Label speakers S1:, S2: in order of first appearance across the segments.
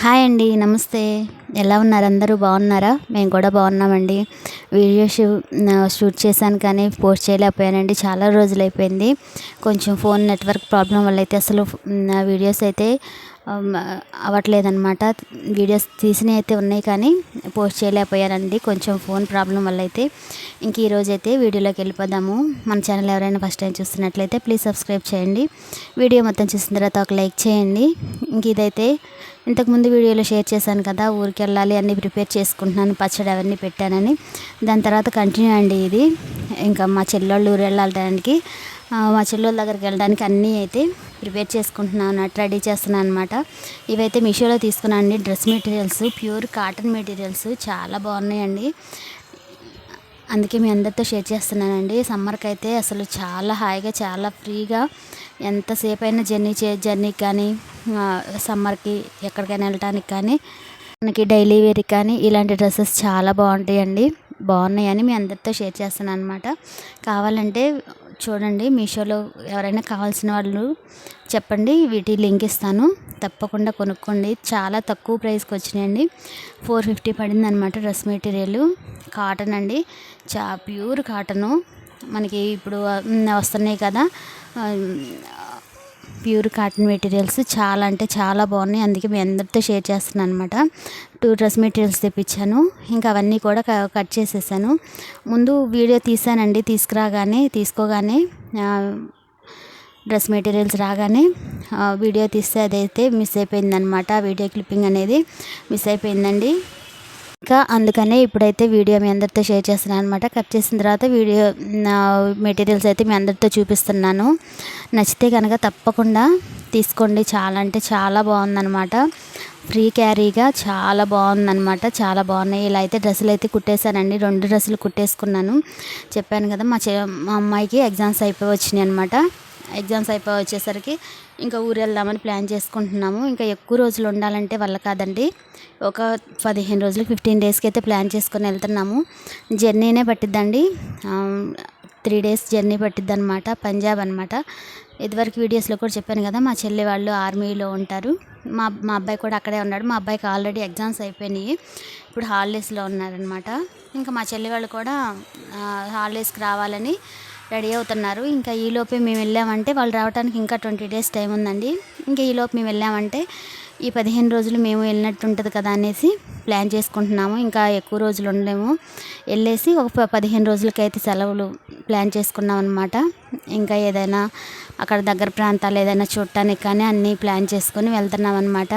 S1: Hi అండి. నమస్తే. ఎలా ఉన్నారు? అందరూ బాగున్నారా? మేము కూడా బాగున్నామండి. వీడియో షూట్ చేశాను కానీ పోస్ట్ చేయలేకపోయానండి. చాలా రోజులైపోయింది. కొంచెం ఫోన్ నెట్వర్క్ ప్రాబ్లం వల్ల అయితే అసలు నా వీడియోస్ అయితే అవ్వట్లేదన్నమాట. వీడియోస్ తీసినవి అయితే ఉన్నాయి కానీ పోస్ట్ చేయలేకపోయానండి. కొంచెం ఫోన్ ప్రాబ్లం వల్ల అయితే. ఇంక ఈరోజు అయితే వీడియోలోకి వెళ్ళిపోదాము. మన ఛానల్ ఎవరైనా ఫస్ట్ టైం చూస్తున్నట్లయితే ప్లీజ్ సబ్స్క్రైబ్ చేయండి. వీడియో మొత్తం చూసిన తర్వాత ఒక లైక్ చేయండి. ఇంక ఇదైతే ఇంతకుముందు వీడియోలో షేర్ చేశాను కదా, ఊరికి వెళ్ళాలి అన్నీ ప్రిపేర్ చేసుకుంటున్నాను, పచ్చడి అవన్నీ పెట్టానని. దాని తర్వాత కంటిన్యూ అండి ఇది. ఇంకా మా చెల్లెళ్ళు ఊరు వెళ్ళడానికి, మా చెల్లెళ్ళ దగ్గరికి వెళ్ళడానికి అన్నీ అయితే ప్రిపేర్ చేసుకుంటున్నాను అన్నట్టు, రెడీ చేస్తున్నాను అనమాట. ఇవైతే మీషోలో తీసుకున్నాను అండి. Dress materials, pure cotton materials చాలా బాగున్నాయండి. అందుకే మీ అందరితో షేర్ చేస్తున్నానండి. సమ్మర్కి అయితే అసలు చాలా హాయిగా, చాలా ఫ్రీగా ఎంతసేపు అయినా జర్నీకి కానీ, సమ్మర్కి ఎక్కడికైనా వెళ్ళటానికి కానీ, మనకి డైలీ వేర్కి కానీ ఇలాంటి డ్రెస్సెస్ చాలా బాగుంటాయండి. బాగున్నాయని మీ అందరితో షేర్ చేస్తున్నాను అనమాట. కావాలంటే చూడండి, మీషోలో ఎవరైనా కావాల్సిన వాళ్ళు చెప్పండి, వీటి లింక్ ఇస్తాను, తప్పకుండా కొనుక్కోండి. చాలా తక్కువ ప్రైస్కి వచ్చినాయండి. 450 పడింది అనమాట. డ్రెస్ మెటీరియల్ కాటన్ అండి, ప్యూర్ కాటను. మనకి ఇప్పుడు వస్తున్నాయి కదా ప్యూర్ కాటన్ మెటీరియల్స్, చాలా అంటే చాలా బాగున్నాయి. అందుకే మీ అందరితో షేర్ చేస్తున్నాను అనమాట. 2 డ్రెస్ మెటీరియల్స్ తెప్పించాను. ఇంకా అవన్నీ కూడా కట్ చేసేసాను. ముందు వీడియో తీసానండి, తీసుకోగానే డ్రెస్ మెటీరియల్స్ రాగానే వీడియో తీస్తే అదైతే మిస్ అయిపోయిందనమాట. వీడియో క్లిప్పింగ్ అనేది మిస్ అయిపోయిందండి. ఇంకా అందుకనే ఇప్పుడైతే వీడియో మీ అందరితో షేర్ చేస్తున్నాను అనమాట. కట్ చేసిన తర్వాత వీడియో మెటీరియల్స్ అయితే మీ అందరితో చూపిస్తున్నాను. నచ్చితే కనుక తప్పకుండా తీసుకోండి. చాలా అంటే చాలా బాగుందన్నమాట. ఫ్రీ క్యారీగా చాలా బాగుందన్నమాట. చాలా బాగున్నాయి. ఇలా అయితే డ్రెస్సులు అయితే కుట్టేశానండి. 2 డ్రెస్సులు కుట్టేసుకున్నాను. చెప్పాను కదా, మా అమ్మాయికి ఎగ్జామ్స్ అయిపోయి వచ్చినాయి అనమాట. ఎగ్జామ్స్ అయిపోయి వచ్చేసరికి ఇంకా ఊరు వెళ్దామని ప్లాన్ చేసుకుంటున్నాము. ఇంకా ఎక్కువ రోజులు ఉండాలంటే వల్ల కాదండి. ఒక 15 రోజులు, 15 డేస్కి అయితే ప్లాన్ చేసుకొని వెళ్తున్నాము. జర్నీనే పట్టిద్దండి. 3 డేస్ జర్నీ పట్టిద్ది అనమాట. పంజాబ్ అనమాట. ఇదివరకు వీడియోస్లో కూడా చెప్పాను కదా, మా చెల్లి వాళ్ళు ఆర్మీలో ఉంటారు. మా అబ్బాయి కూడా అక్కడే ఉన్నాడు. మా అబ్బాయికి ఆల్రెడీ ఎగ్జామ్స్ అయిపోయినాయి. ఇప్పుడు హాలిడేస్లో ఉన్నారనమాట. ఇంకా మా చెల్లి వాళ్ళు కూడా హాలిడేస్కి రావాలని రెడీ అవుతున్నారు. ఇంకా ఈలోపే మేము వెళ్ళామంటే వాళ్ళు రావడానికి ఇంకా 20 డేస్ టైం ఉందండి. ఇంకా ఈలోపు మేము వెళ్ళామంటే ఈ 15 రోజులు మేము వెళ్ళినట్టు ఉంటుంది కదా అనేసి ప్లాన్ చేసుకుంటున్నాము. ఇంకా ఎక్కువ రోజులు ఉండలేము. వెళ్ళేసి ఒక 15 రోజులకైతే సెలవులు ప్లాన్ చేసుకున్నాం అనమాట. ఇంకా ఏదైనా అక్కడ దగ్గర ప్రాంతాలు ఏదైనా చూడటానికి కానీ అన్నీ ప్లాన్ చేసుకొని వెళ్తున్నాం అనమాట.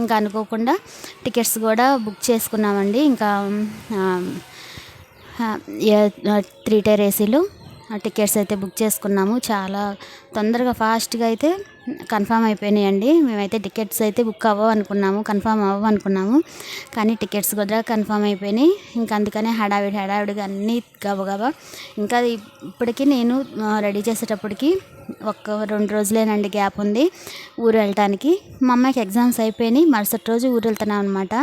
S1: ఇంకా అనుకోకుండా టికెట్స్ కూడా బుక్ చేసుకున్నామండి. ఇంకా 3 టైర్ ఏసీలు టికెట్స్ అయితే బుక్ చేసుకున్నాము. చాలా తొందరగా ఫాస్ట్గా అయితే కన్ఫామ్ అయిపోయినాయండి. మేమైతే టికెట్స్ అయితే బుక్ కన్ఫామ్ అవ్వనుకున్నాము, కానీ టికెట్స్ కూడా కన్ఫామ్ అయిపోయినాయి. ఇంకా అందుకనే హడావిడిగా అన్నీ గబగబా. ఇంకా ఇప్పటికీ నేను రెడీ చేసేటప్పటికి 2 రోజులేనండి గ్యాప్ ఉంది ఊరు వెళ్ళటానికి. మా అమ్మాయికి ఎగ్జామ్స్ అయిపోయినాయి. మరుసటి రోజు ఊరు వెళ్తున్నాం అనమాట.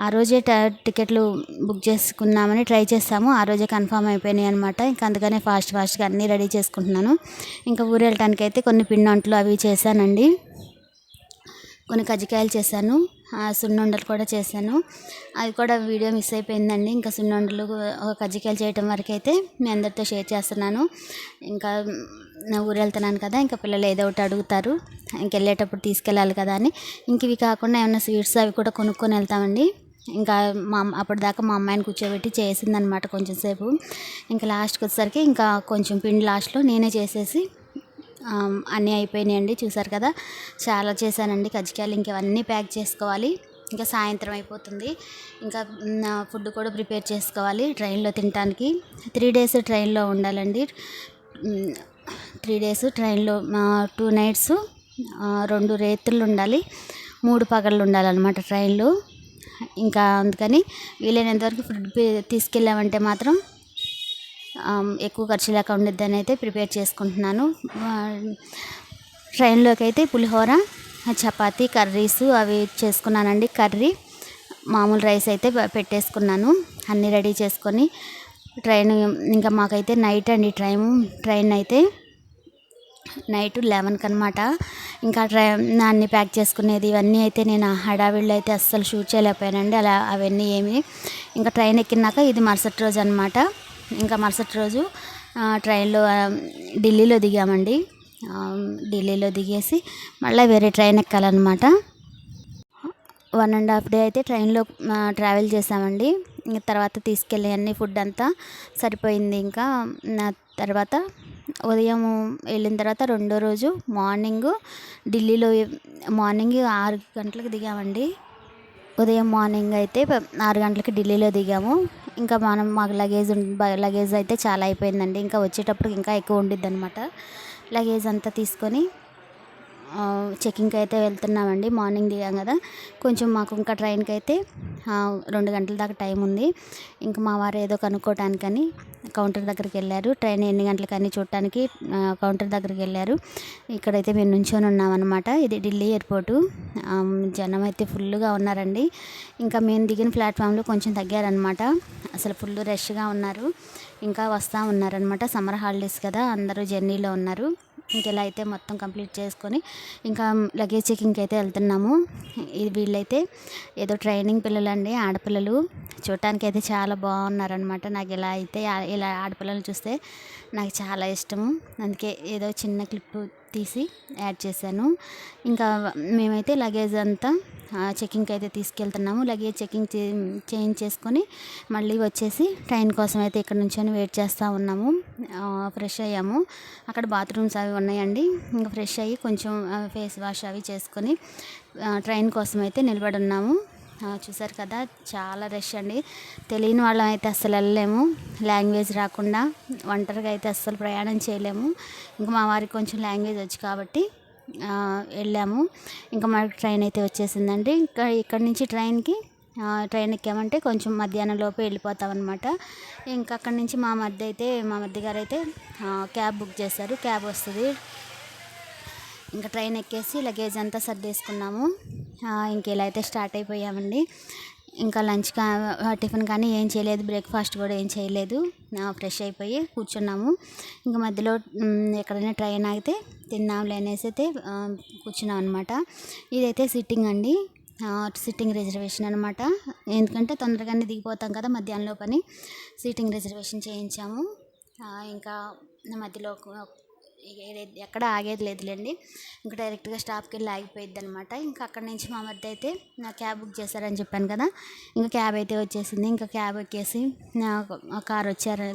S1: ఆ రోజే టికెట్లు బుక్ చేసుకుందామని ట్రై చేస్తాము. ఆ రోజే కన్ఫామ్ అయిపోయినాయి అనమాట. ఇంకా అందుకనే ఫాస్ట్గా అన్నీ రెడీ చేసుకుంటున్నాను. ఇంకా ఊరు వెళ్ళటానికి అయితే కొన్ని పిండి వంటలు అవి చేశానండి. కొన్ని కజ్జికాయలు చేశాను, సున్నుండలు కూడా చేశాను. అది కూడా వీడియో మిస్ అయిపోయిందండి. ఇంకా సున్నుండలు, కజ్జికాయలు చేయటం వరకు అయితే మీ అందరితో షేర్ చేస్తున్నాను. ఇంకా నా ఊరు వెళ్తున్నాను కదా, ఇంకా పిల్లలు ఏదో ఒకటి అడుగుతారు, ఇంకెళ్ళేటప్పుడు తీసుకెళ్ళాలి కదా అని. ఇంక ఇవి కాకుండా ఏమైనా స్వీట్స్ అవి కూడా కొనుక్కొని వెళ్తామండి. ఇంకా అప్పటిదాకా మా అమ్మాయిని కూర్చోబెట్టి చేసిందనమాట కొంచెం సేపు. ఇంకా లాస్ట్కి వచ్చేసరికి ఇంకా కొంచెం పిండి లాస్ట్లో నేనే చేసేసి అన్నీ అయిపోయినాయండి. చూసారు కదా, చాలా చేశానండి కజ్జికాయలు. ఇంకవన్నీ ప్యాక్ చేసుకోవాలి. ఇంకా సాయంత్రం అయిపోతుంది. ఇంకా ఫుడ్ కూడా ప్రిపేర్ చేసుకోవాలి ట్రైన్లో తినడానికి. 3 డేస్ ట్రైన్లో ఉండాలండి. 3 డేస్ ట్రైన్లో, 2 నైట్స్, 2 రేత్రులు ఉండాలి, 3 పగళ్ళు ఉండాలన్నమాట ట్రైన్లో. ఇంకా అందుకని వీలైనంతవరకు ఫుడ్ తీసుకెళ్ళామంటే మాత్రం ఎక్కువ ఖర్చు లేక ఉండిద్దని అయితే ప్రిపేర్ చేసుకుంటున్నాను. ట్రైన్లోకి అయితే పులిహోర, చపాతీ, కర్రీస్ అవి చేసుకున్నానండి. కర్రీ, మామూలు రైస్ అయితే పెట్టేసుకున్నాను. అన్నీ రెడీ చేసుకొని ఇంకా మాకైతే నైట్ అండి ట్రైన్ అయితే నైట్ 11కి అనమాట. ఇంకా అన్నీ ప్యాక్ చేసుకునేది ఇవన్నీ అయితే నేను హడావిడిలో అయితే అస్సలు షూట్ చేయలేకపోయానండి. అలా అవన్నీ ఏమి ఇంకా ట్రైన్ ఎక్కినాక ఇది మరుసటి రోజు అనమాట. ఇంకా మరుసటి రోజు ట్రైన్లో ఢిల్లీలో దిగామండి. ఢిల్లీలో దిగేసి మళ్ళీ వేరే ట్రైన్ ఎక్కాలన్నమాట. 1.5 డే అయితే ట్రైన్లో ట్రావెల్ చేసామండి. ఇంక తర్వాత తీసుకెళ్ళి అన్ని ఫుడ్ అంతా సరిపోయింది. ఇంకా తర్వాత ఉదయం వెళ్ళిన తర్వాత రెండో రోజు ఢిల్లీలో మార్నింగ్ 6 గంటలకు దిగామండి. ఉదయం మార్నింగ్ అయితే 6 గంటలకి ఢిల్లీలో దిగాము. ఇంకా మాకు లగేజ్ అయితే చాలా అయిపోయిందండి. ఇంకా వచ్చేటప్పుడు ఇంకా ఎక్కువ ఉండిద్ది అనమాట. లగేజ్ అంతా తీసుకొని చెకింగ్కి అయితే వెళ్తున్నామండి. మార్నింగ్ దిగాం కదా, కొంచెం మాకు ఇంకా ట్రైన్కి అయితే 2 గంటల దాకా టైం ఉంది. ఇంకా మా వారు ఏదో కనుక్కోవటానికని కౌంటర్ దగ్గరికి వెళ్ళారు. ట్రైన్ ఎన్ని గంటలకని చూడటానికి కౌంటర్ దగ్గరికి వెళ్ళారు. ఇక్కడైతే మేము నుంచొని ఉన్నామన్నమాట. ఇది ఢిల్లీ ఎయిర్పోర్టు. జనం అయితే ఫుల్గా ఉన్నారండి. ఇంకా మేము దిగిన ప్లాట్ఫామ్లో కొంచెం తగ్గారనమాట. అసలు ఫుల్ రష్గా ఉన్నారు. ఇంకా వస్తూ ఉన్నారనమాట. సమ్మర్ హాలిడేస్ కదా, అందరూ జర్నీలో ఉన్నారు. ఇంకెలా అయితే మొత్తం కంప్లీట్ చేసుకొని ఇంకా లగేజ్ చెకింగ్కి అయితే వెళ్తున్నాము. వీళ్ళైతే ఏదో ట్రైనింగ్ పిల్లలండి, ఆడపిల్లలు. చూడటానికి అయితే చాలా బాగున్నారనమాట. నాకు ఇలా ఆడపిల్లలు చూస్తే నాకు చాలా ఇష్టము. అందుకే ఏదో చిన్న క్లిప్ తీసి యాడ్ చేశాను. ఇంకా మేమైతే లగేజ్ అంతా చెకింగ్కి అయితే తీసుకెళ్తున్నాము. లగేజ్ చెకింగ్ చేంజ్ చేసుకొని మళ్ళీ వచ్చేసి ట్రైన్ కోసం అయితే ఇక్కడ నుంచి వెయిట్ చేస్తూ ఉన్నాము. ఫ్రెష్ అయ్యాము. అక్కడ బాత్రూమ్స్ అవి ఉన్నాయండి. ఇంకా ఫ్రెష్ అయ్యి కొంచెం ఫేస్ వాష్ అవి చేసుకొని ట్రైన్ కోసం అయితే నిలబడి ఉన్నాము. చూసారు కదా, చాలా రష్ అండి. తెలియని వాళ్ళం అయితే అస్సలు వెళ్ళలేము. లాంగ్వేజ్ రాకుండా ఒంటరిగా అయితే అస్సలు ప్రయాణం చేయలేము. ఇంకా మా వారికి కొంచెం లాంగ్వేజ్ వచ్చు కాబట్టి వెళ్ళాము. ఇంకా మనకి ట్రైన్ అయితే వచ్చేసిందండి. ఇంకా ఇక్కడ నుంచి ట్రైన్ ఎక్కామంటే కొంచెం మధ్యాహ్నం లోపే వెళ్ళిపోతామన్నమాట. ఇంకా అక్కడి నుంచి మా మధ్య గారు అయితే క్యాబ్ బుక్ చేశారు. క్యాబ్ వస్తుంది. ఇంకా ట్రైన్ ఎక్కేసి లగేజ్ అంతా సర్దేసుకున్నాము. ఇంకెలా అయితే స్టార్ట్ అయిపోయామండి. ఇంకా టిఫిన్ కానీ ఏం చేయలేదు, బ్రేక్ఫాస్ట్ కూడా ఏం చేయలేదు. ఫ్రెష్ అయిపోయి కూర్చున్నాము. ఇంకా మధ్యలో ఎక్కడైనా ట్రైన్ ఆగితే తిందాంలే అనేసి అయితే కూర్చున్నాం అనమాట. ఇదైతే సిట్టింగ్ అండి, సిట్టింగ్ రిజర్వేషన్ అనమాట. ఎందుకంటే తొందరగానే దిగిపోతాం కదా మధ్యాహ్నంలో పని. సిట్టింగ్ రిజర్వేషన్ చేయించాము. ఇంకా మధ్యలో ఎక్కడ ఆగేది లేదులేండి. ఇంకా డైరెక్ట్గా స్టాప్కి వెళ్ళి ఆగిపోయిద్ది అనమాట. ఇంకా అక్కడి నుంచి మా మధ్య అయితే నా క్యాబ్ బుక్ చేశారని చెప్పాను కదా, ఇంకా క్యాబ్ అయితే వచ్చేసింది. ఇంకా క్యాబ్ ఎక్కేసి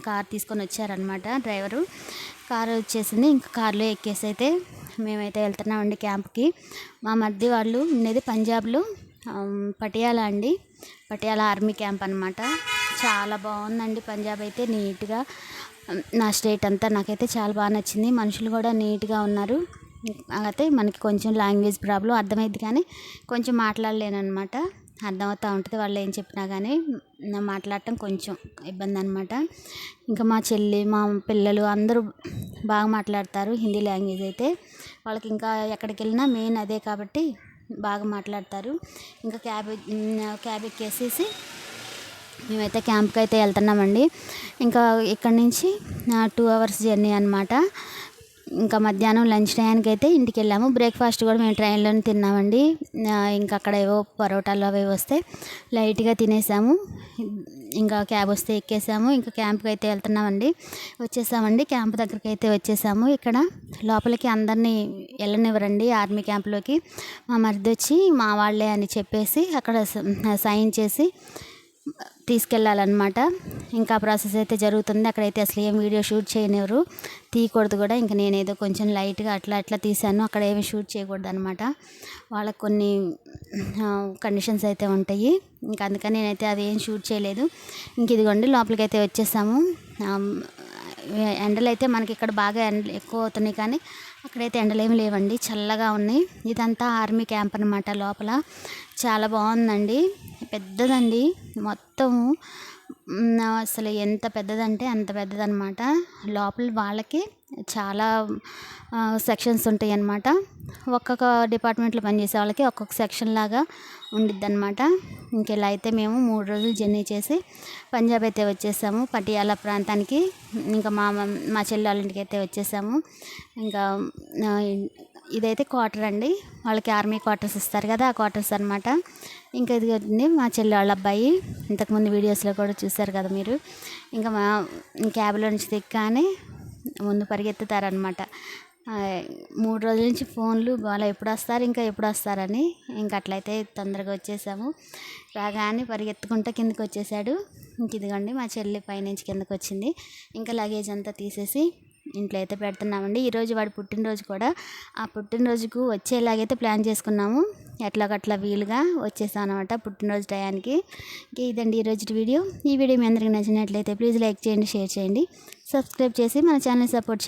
S1: కార్ తీసుకొని వచ్చారనమాట డ్రైవరు. కారు వచ్చేసింది. ఇంకా కారులో ఎక్కేసి అయితే మేమైతే వెళ్తున్నామండి క్యాంప్కి. మా మధ్య వాళ్ళు ఉండేది పంజాబ్లో పటియాలా అండి. పటియాలా ఆర్మీ క్యాంప్ అనమాట. చాలా బాగుందండి. పంజాబ్ అయితే నీట్గా, నా స్టేట్ అంతా నాకైతే చాలా బాగా నచ్చింది. మనుషులు కూడా నీట్గా ఉన్నారు. అయితే మనకి కొంచెం లాంగ్వేజ్ ప్రాబ్లం, అర్థమైంది కానీ కొంచెం మాట్లాడలేనమాట. అర్థమవుతూ ఉంటుంది వాళ్ళు ఏం చెప్పినా కానీ మాట్లాడటం కొంచెం ఇబ్బంది అనమాట. ఇంకా మా చెల్లి, మా పిల్లలు అందరూ బాగా మాట్లాడతారు హిందీ లాంగ్వేజ్ అయితే. వాళ్ళకి ఇంకా ఎక్కడికి వెళ్ళినా మెయిన్ అదే కాబట్టి బాగా మాట్లాడతారు. ఇంకా క్యాబ్ ఎక్కేసేసి మేమైతే క్యాంప్కి అయితే వెళ్తున్నామండి. ఇంకా ఇక్కడ నుంచి 2 hours జర్నీ అనమాట. ఇంకా మధ్యాహ్నం లంచ్ టైంకి అయితే ఇంటికి వెళ్ళాము. బ్రేక్ఫాస్ట్ కూడా మేము ట్రైన్లోనే తిన్నామండి. ఇంకా అక్కడ ఏవో పరోటాలు అవి వస్తే లైట్గా తినేసాము. ఇంకా క్యాబ్ వస్తే ఎక్కేసాము. ఇంకా క్యాంప్కి అయితే వచ్చేసామండి. క్యాంప్ దగ్గరికి అయితే వచ్చేసాము. ఇక్కడ లోపలికి అందరినీ వెళ్ళనివ్వరండి ఆర్మీ క్యాంప్లోకి. మా మరిది వచ్చి మా వాళ్ళే అని చెప్పేసి అక్కడ సైన్ చేసి తీసుకెళ్ళాలన్నమాట. ఇంకా ప్రాసెస్ అయితే జరుగుతుంది. అక్కడైతే అసలు ఏం వీడియో షూట్ చేయనివ్వరు, తీయకూడదు కూడా. ఇంకా నేనేదో కొంచెం లైట్గా అట్లా తీసాను. అక్కడ ఏమి షూట్ చేయకూడదు అనమాట. వాళ్ళకి కొన్ని కండిషన్స్ అయితే ఉంటాయి. ఇంకా అందుకని నేనైతే అది ఏం షూట్ చేయలేదు. ఇంక ఇదిగోండి లోపలికి అయితే వచ్చేసాము. ఎండలు అయితే మనకి ఇక్కడ బాగా ఎండలు ఎక్కువ అవుతున్నాయి, కానీ అక్కడైతే ఎండలు ఏమి లేవండి, చల్లగా ఉన్నాయి. ఇదంతా ఆర్మీ క్యాంప్ అనమాట. లోపల చాలా బాగుందండి, పెద్దదండి. మొత్తం అసలు ఎంత పెద్దదంటే అంత పెద్దదనమాట. లోపల వాళ్ళకి చాలా సెక్షన్స్ ఉంటాయన్నమాట. ఒక్కొక్క డిపార్ట్మెంట్లో పనిచేసే వాళ్ళకి ఒక్కొక్క సెక్షన్ లాగా ఉండిద్దనమాట. ఇంకెలా అయితే మేము 3 రోజులు జర్నీ చేసి పంజాబ్ అయితే వచ్చేసాము, పటియాలా ప్రాంతానికి. ఇంకా మా చెల్లి వాళ్ళ ఇంటికి అయితే వచ్చేసాము. ఇంకా ఇదైతే క్వార్టర్ అండి, వాళ్ళకి ఆర్మీ క్వార్టర్స్ ఇస్తారు కదా, ఆ క్వార్టర్స్ అనమాట. ఇంకా ఇదిగోండి మా చెల్లి వాళ్ళ అబ్బాయి, ఇంతకుముందు వీడియోస్లో కూడా చూశారు కదా మీరు. ఇంకా మా క్యాబ్లో నుంచి దిగ్గానే ముందు పరిగెత్తుతారనమాట. 3 రోజుల నుంచి ఫోన్లు గోల, ఎప్పుడు వస్తారు ఇంకా ఎప్పుడు వస్తారని. ఇంక అట్లయితే తొందరగా వచ్చేసాము. రాగానే పరిగెత్తుకుంటూ కిందకి వచ్చేసాడు. ఇంక ఇదిగోండి మా చెల్లి పైనుంచి కిందకి వచ్చింది. ఇంకా లగేజ్ అంతా తీసేసి ఇంట్లో అయితే పెడుతున్నామండి. ఈరోజు వాడి పుట్టినరోజు కూడా, ఆ పుట్టినరోజుకు వచ్చేలాగైతే ప్లాన్ చేసుకున్నాము. ఎట్లాగట్లా వీలుగా వచ్చేసాం అనమాట పుట్టినరోజు టయానికి. ఇంక ఇదండి ఈరోజు వీడియో. ఈ వీడియో మీ అందరికీ నచ్చినట్లయితే ప్లీజ్ లైక్ చేయండి, షేర్ చేయండి, సబ్స్క్రైబ్ చేసి మన ఛానల్ సపోర్ట్